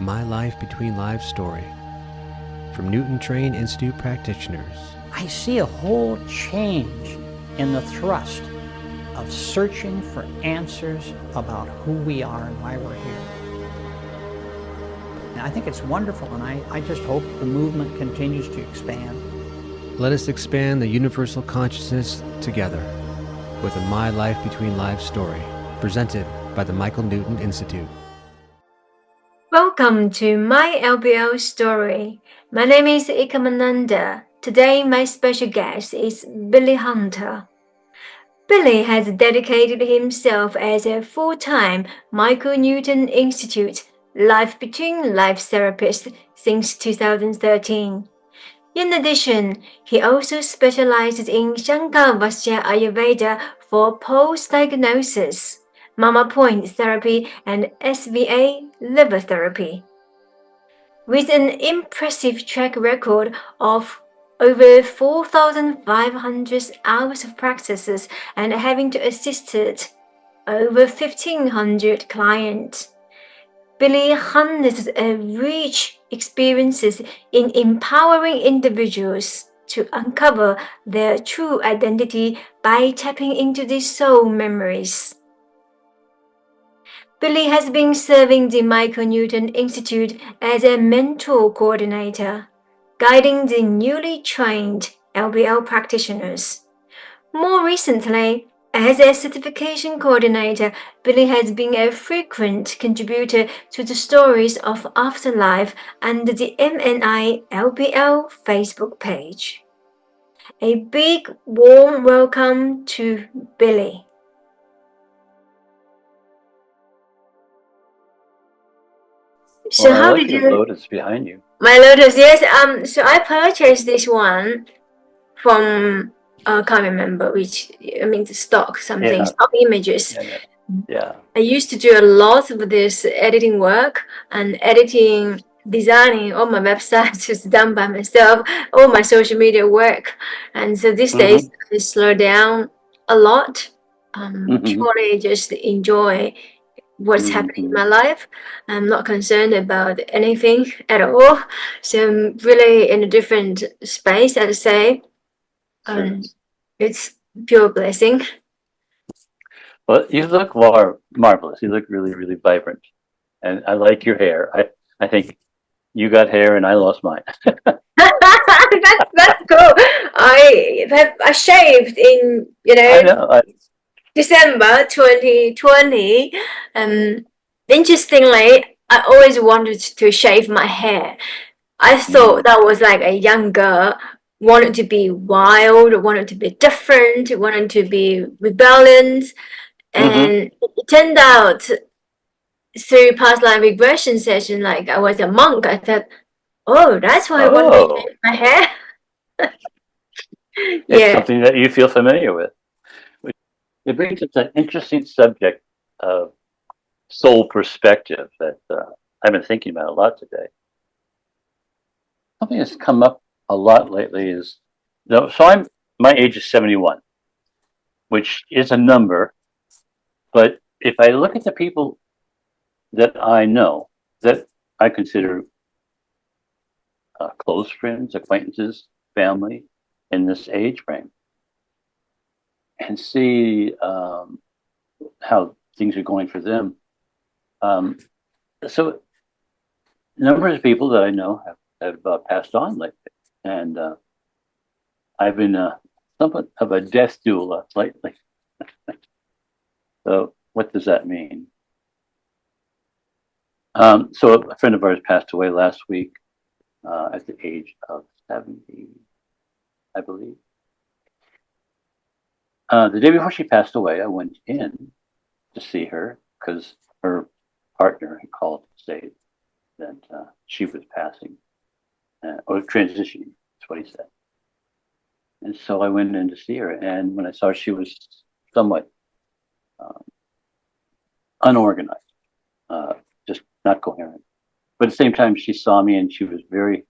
My Life Between Lives story from Newton Trained Institute practitioners. I see a whole change in the thrust of searching for answers about who we are and why we're here. And I think it's wonderful, and I just hope the movement continues to expand. Let us expand the universal consciousness together with a My Life Between Lives story presented by the Michael Newton Institute. Welcome to My LBL Story. My name is Ekomananda. Today my special guest is Billyhunter. Billy has dedicated himself as a full-time Michael Newton Institute Life Between Lives therapist since 2013. In addition, he also specializes in Shankar-Vasya Ayurveda for post-diagnosis, Mama Point therapy, and SVA liver therapy. With an impressive track record of over 4,500 hours of practices and having to assisted over 1,500 clients, Billy harnesses a rich experiences in empowering individuals to uncover their true identity by tapping into their soul memories. Billy has been serving the Michael Newton Institute as a mentor coordinator, guiding the newly trained LBL practitioners. More recently, as a certification coordinator, Billy has been a frequent contributor to the Stories of Afterlife under the MY LBL Facebook page. A big warm welcome to Billy. So Well, I how like did your you? Lotus behind you. My Lotus, yes. So I purchased this one from can't remember which. I mean, the stock something, Yeah, stock images. yeah. I used to do a lot of this editing work and editing, designing all my websites is done by myself, all my social media work. And so these days I slow down a lot. Purely just enjoy what's happening in my life. I'm not concerned about anything at all. So I'm really in a different space, I'd say. Sure. It's pure blessing. Well, you look marvelous. You look really, really vibrant, and I like your hair. I think you got hair, and I lost mine. That's cool. I shaved in I know. December 2020. Interestingly, I always wanted to shave my hair. I thought that was like a young girl wanted to be wild, wanted to be different, wanted to be rebellious, and it turned out through past life regression session, like I was a monk. I thought, oh, that's why I wanted to Oh, shave my hair. it's Yeah. something that you feel familiar with. It brings up an interesting subject of soul perspective that I've been thinking about a lot today. Something that's come up a lot lately is, my age is 71, which is a number, but if I look at the people that I know, that I consider close friends, acquaintances, family in this age frame, and see how things are going for them. So, numbers of people that I know have passed on lately, and I've been somewhat of a death doula lately. So, what does that mean? So, a friend of ours passed away last week at the age of 70, I believe. The day before she passed away, I went in to see her because her partner had called to say that she was passing or transitioning. That's what he said. And so I went in to see her, and when I saw her, she was somewhat unorganized, just not coherent. But at the same time, she saw me, and she was very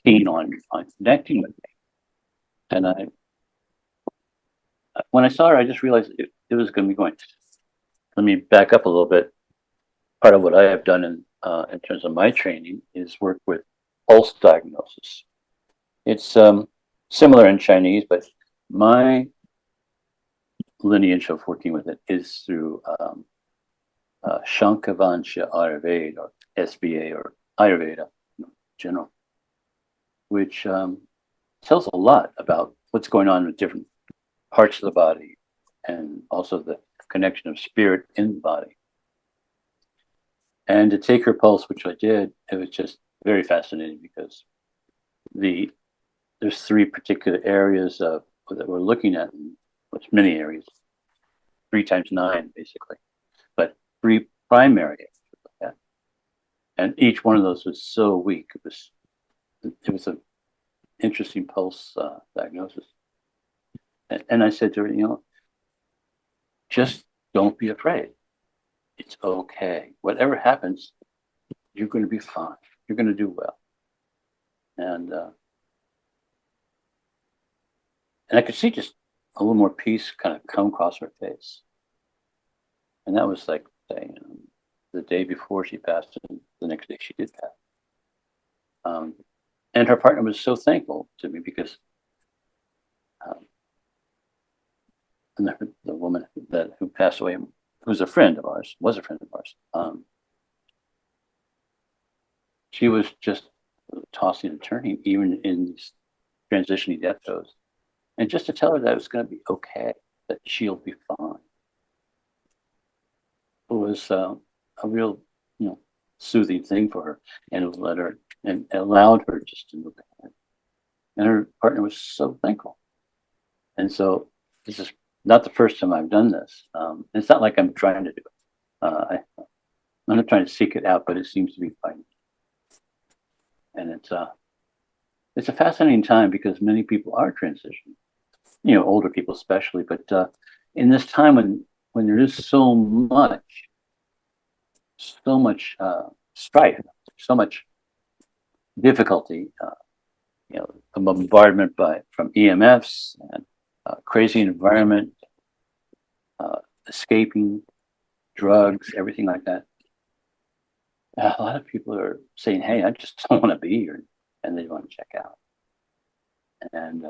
keen on connecting with me. And when I saw her, I just realized it was going to be going. Let me back up a little bit. Part of what I have done in in terms of my training is work with pulse diagnosis. It's similar in Chinese, but my lineage of working with it is through Shankavansha Ayurveda, or SBA, or Ayurveda in general, which tells a lot about what's going on with different parts of the body and also the connection of spirit in the body. And to take her pulse, which I did, it was just very fascinating because there's three particular areas that we're looking at. It's many areas, 3 times 9 basically, but 3 primary areas. Yeah. And each one of those was so weak. It was an interesting pulse diagnosis. And I said to her, just don't be afraid. It's okay. Whatever happens, you're going to be fine. You're going to do well. And I could see just a little more peace kind of come across her face. And that was like, say, the day before she passed, and the next day she did pass. And her partner was so thankful to me because and the woman who passed away, who's a friend of ours, was a friend of ours. She was just tossing and turning, even in these transitioning death throes. And just to tell her that it was going to be okay, that she'll be fine, it was a real, soothing thing for her, and it let her and allowed her just to move ahead. And her partner was so thankful. And so this is not the first time I've done this. It's not like I'm trying to do it. I'm not trying to seek it out, but it seems to be finding. And it's a fascinating time because many people are transitioning, older people especially. But in this time when there is so much strife, so much difficulty, a bombardment from EMFs and crazy environment, escaping, drugs, everything like that. A lot of people are saying, "Hey, I just don't want to be here," and they want to check out. And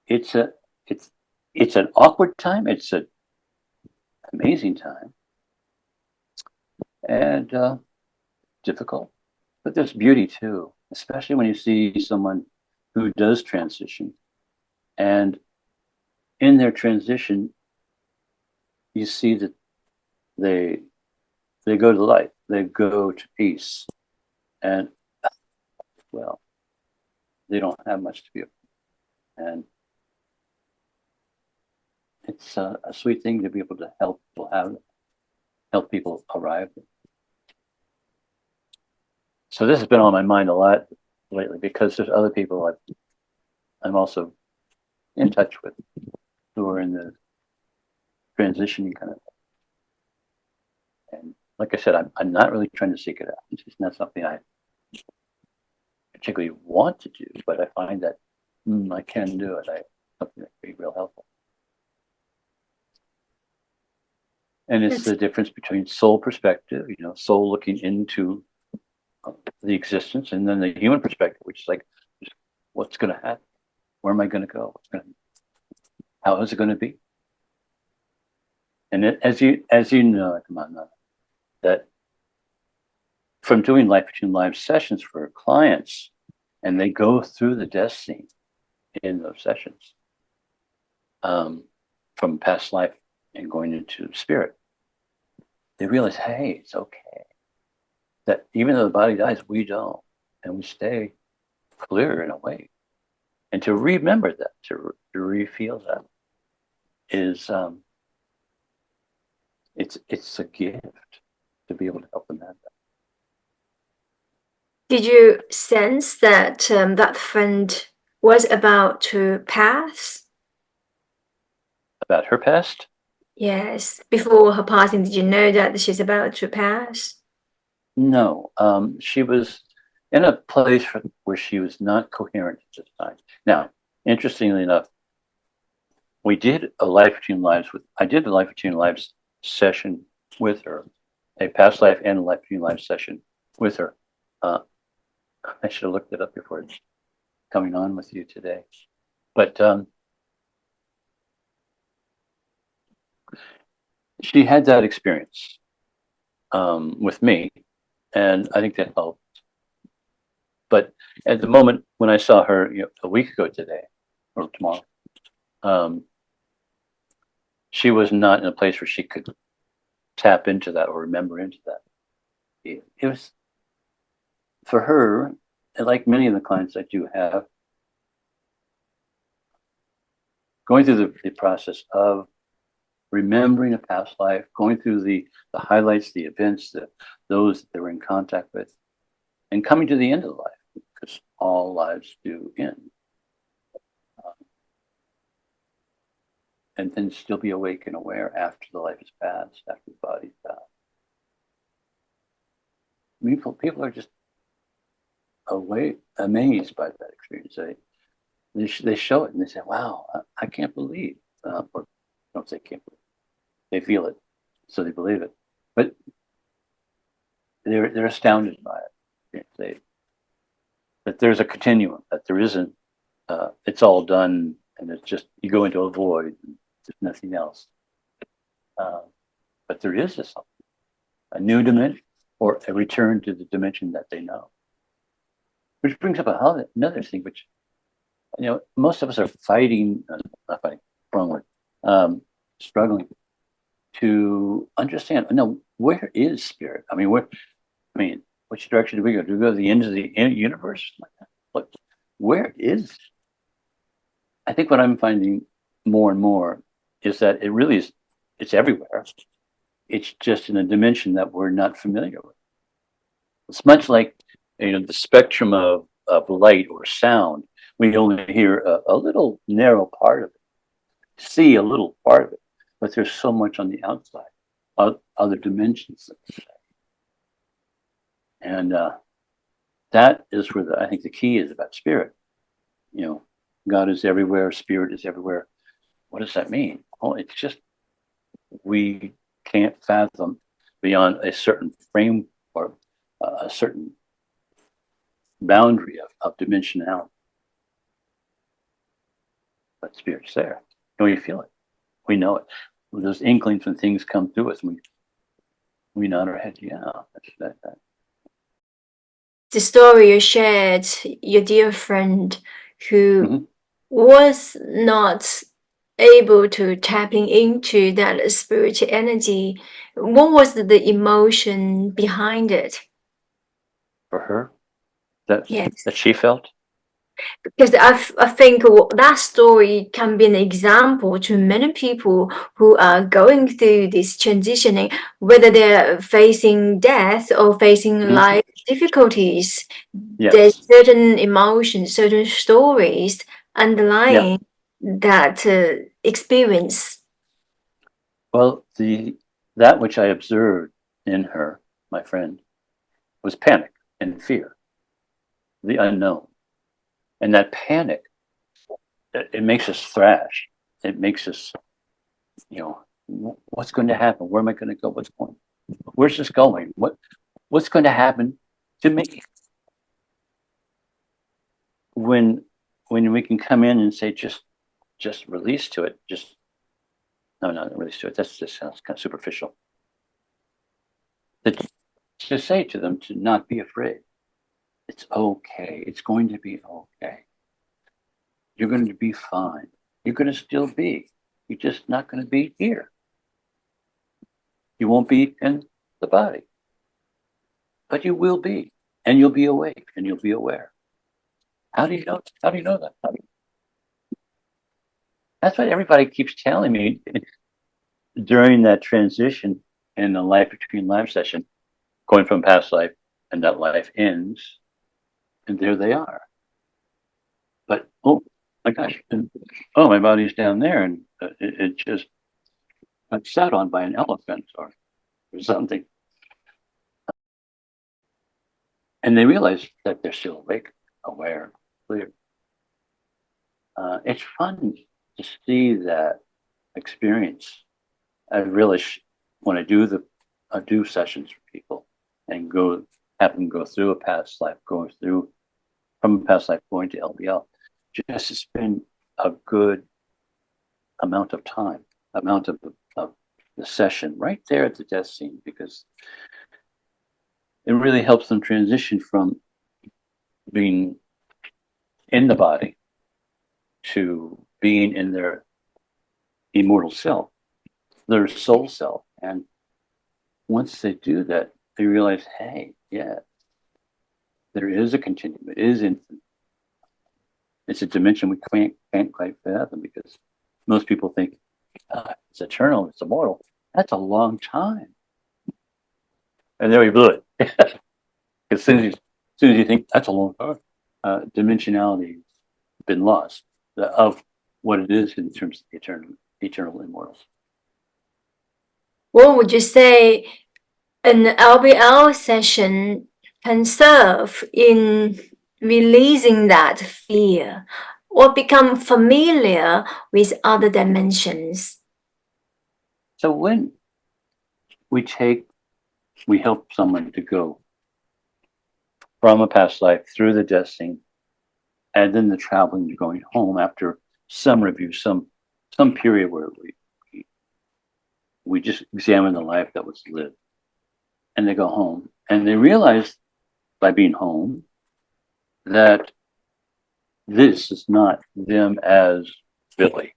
it's an awkward time. It's an amazing time, and difficult. But there's beauty too, especially when you see someone who does transition, and in their transition, you see that they go to light, they go to peace, and well, they don't have much to be afraid. And it's a sweet thing to be able to help people arrive. So this has been on my mind a lot lately because there's other people I'm also in touch with who are in the transitioning kind of thing. And like I said, I'm not really trying to seek it out. It's just not something I particularly want to do, but I find that I can do it. Something that can be real helpful. And it's the difference between soul perspective, soul looking into the existence, and then the human perspective, which is like, what's going to happen? Where am I going to go? How is it going to be? And as you know, Ekomananda, that from doing Life Between Lives sessions for clients, and they go through the death scene in those sessions, from past life and going into spirit, they realize, hey, it's okay. That even though the body dies, we don't, and we stay clear in a way. And to remember that, to re-feel that, is it's a gift to be able to help them have that. Did you sense that that friend was about to pass? About her past? Yes. Before her passing, did you know that she's about to pass? No. She was in a place where she was not coherent at this time. Now, interestingly enough, I did a Life Between Lives session with her, a past life and a life between life session with her. I should have looked it up before coming on with you today. But she had that experience with me, and I think that helped. But at the moment when I saw her, a week ago today or tomorrow, she was not in a place where she could tap into that or remember into that. It was for her, like many of the clients I do have, going through the process of remembering a past life, going through the highlights, the events, those that they were in contact with, and coming to the end of the life, because all lives do end. And then still be awake and aware after the life is passed, after the body's passed. People are just amazed by that experience. They show it and they say, "Wow, I can't believe," or don't say can't believe. They feel it, so they believe it. But they're astounded by it. That there's a continuum, that there isn't. It's all done, and it's just you go into a void. And there's nothing else. But there is a new dimension, or a return to the dimension that they know. Which brings up another thing, which most of us are fighting, not fighting, wrong word, struggling to understand. No, where is spirit? Which direction do we go? Do we go to the end of the universe? Where is? I think what I'm finding more and more is that it really is. It's everywhere. It's just in a dimension that we're not familiar with. It's much like the spectrum of light or sound. We only hear a little narrow part of it, see a little part of it, but there's so much on the outside, other dimensions. And that is where I think the key is about spirit. God is everywhere, spirit is everywhere. What does that mean? Well, it's just we can't fathom beyond a certain frame or a certain boundary of dimensionality. But spirit's there. And we feel it. We know it. Those inklings when things come through us, we nod our head, yeah, that's that. The story you shared, your dear friend who was not able to tapping into that spiritual energy, what was the emotion behind it? For her, that Yes. that she felt? Because I think that story can be an example to many people who are going through this transitioning, whether they're facing death or facing life difficulties. Yes. There's certain emotions, certain stories underlying that experience. Well, that which I observed in her, my friend, was panic and fear, the unknown. And that panic, it makes us thrash. It makes us, what's going to happen? Where am I going to go? Where's this going? What's going to happen to me? When we can come in and say, just release to it, no, not release to it. That just sounds kind of superficial. To say to them to not be afraid. It's okay. It's going to be okay. You're going to be fine. You're going to still be. You're just not going to be here. You won't be in the body. But you will be. And you'll be awake and you'll be aware. How do you know that? That's what everybody keeps telling me during that transition in the life between life session, going from past life and that life ends. And there they are. But, oh my gosh, my body's down there, and it just got sat on by an elephant or something. And they realize that they're still awake, aware, clear. It's fun to see that experience. I really, when I do the do sessions for people and have them go through a past life, going through from a past life going to LBL, just to spend a good amount of time, amount of the session right there at the death scene, because it really helps them transition from being in the body to being in their immortal self, their soul self. And once they do that, they realize, hey, yeah, there is a continuum. It is infinite. It's a dimension we can't quite fathom, because most people think it's eternal, it's immortal. That's a long time. And there we blew it. As soon as you think that's a long time, dimensionality has been lost of what it is in terms of the eternal immortals. What would you say an LBL session can serve in releasing that fear or become familiar with other dimensions? So when we help someone to go from a past life through the death scene, and then the traveling to going home after some review, some period where we just examine the life that was lived, and they go home and they realize by being home that this is not them as Billy.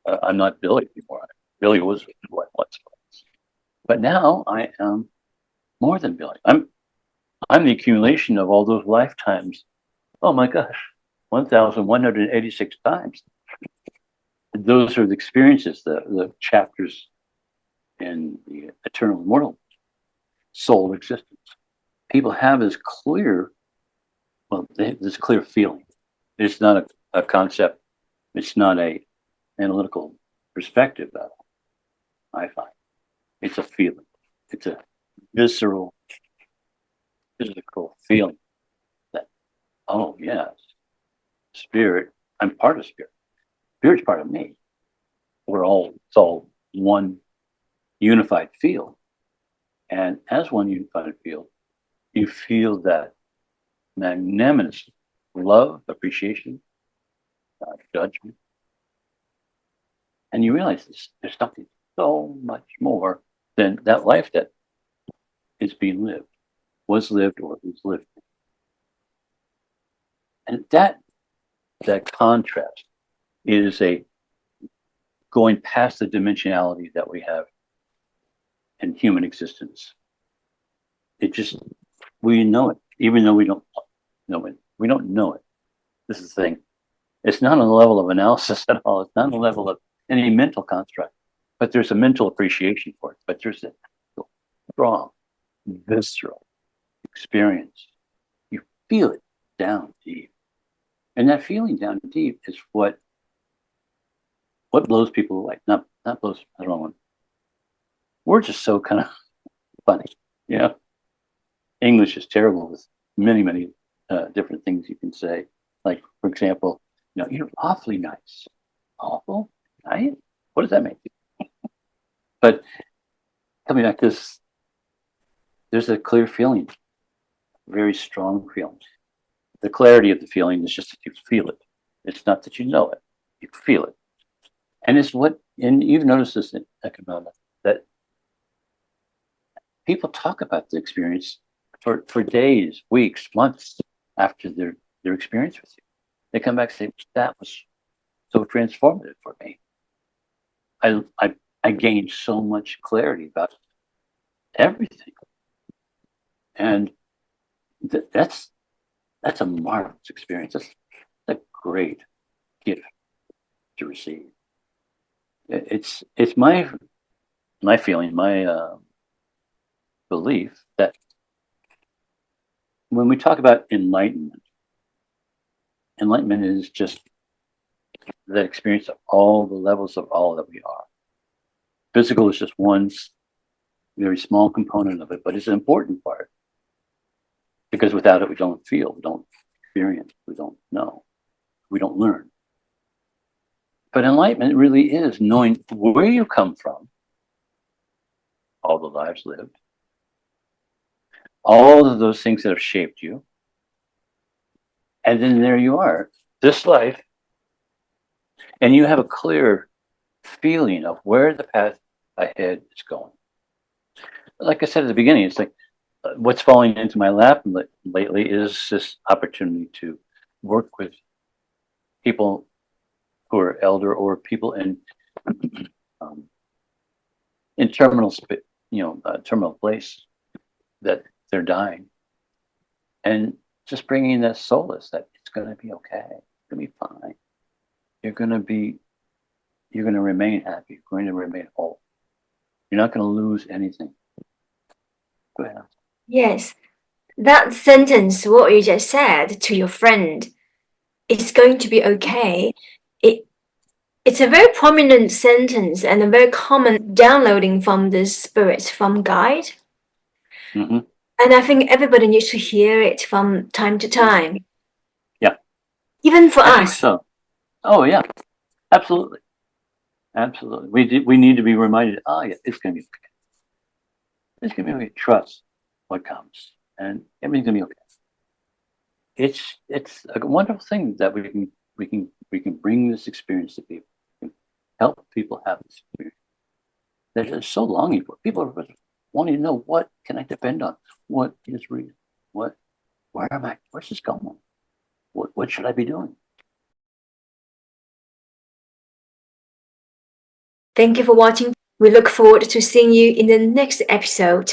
I'm not Billy anymore. Billy was what once was, but now I am more than Billy. I'm the accumulation of all those lifetimes. Oh my gosh, 1,186 times. Those are the experiences, the chapters in the eternal immortal soul existence. People have this clear, this clear feeling. It's not a concept. It's not a analytical perspective at all, I find. It's a feeling. It's a visceral, physical feeling that, oh yes, spirit, I'm part of spirit. Spirit's part of me. It's all one unified field. And as one unified field, you feel that magnanimous love, appreciation, judgment. And you realize there's something so much more than that life that is being lived, was lived, or is lived. And that contrast is going past the dimensionality that we have in human existence. We know it, even though we don't know it. We don't know it. This is the thing. It's not on the level of analysis at all. It's not on the level of any mental construct, but there's a mental appreciation for it. But there's a strong, visceral experience. You feel it down deep. And that feeling down deep is what blows people away. Not blows, I don't know. Words are so kind of funny. English is terrible with many, many different things you can say. Like, for example, you're awfully nice. Awful? Nice? What does that mean? But coming back to this, there's a clear feeling, very strong feeling. The clarity of the feeling is just that you feel it. It's not that you know it. You feel it. And and you've noticed this in Ekomananda, that people talk about the experience for days, weeks, months after their experience with you. They come back and say, that was so transformative for me. I gained so much clarity about everything. And that's a marvelous experience. That's a great gift to receive. It's my feeling, my belief that when we talk about enlightenment is just that experience of all the levels of all that we are. Physical is just one very small component of it, but it's an important part, because without it, we don't feel, we don't experience, we don't know, we don't learn. But enlightenment really is knowing where you come from, all the lives lived, all of those things that have shaped you. And then there you are, this life, and you have a clear feeling of where the path ahead is going. Like I said at the beginning, it's like what's falling into my lap lately is this opportunity to work with people who are elder or people in terminal, terminal place that they're dying, and just bringing that solace that it's going to be okay, it's going to be fine. You're going to remain happy. You're going to remain whole. You're not going to lose anything. Go ahead. Yes, that sentence, what you just said to your friend, it's going to be okay. It's a very prominent sentence and a very common downloading from the spirits from guide. Mm-hmm. And I think everybody needs to hear it from time to time. Yeah. Even for I think us. so. Oh yeah, absolutely. Absolutely. We need to be reminded, oh yeah, it's going to be okay. It's going to be okay. Trust what comes, and everything's going to be okay. It's a wonderful thing that we can bring this experience to people, we can help people have this experience. They're just so longing for it. People are wanting to know, what can I depend on? What is real? Where am I? Where's this going? What should I be doing? Thank you for watching. We look forward to seeing you in the next episode.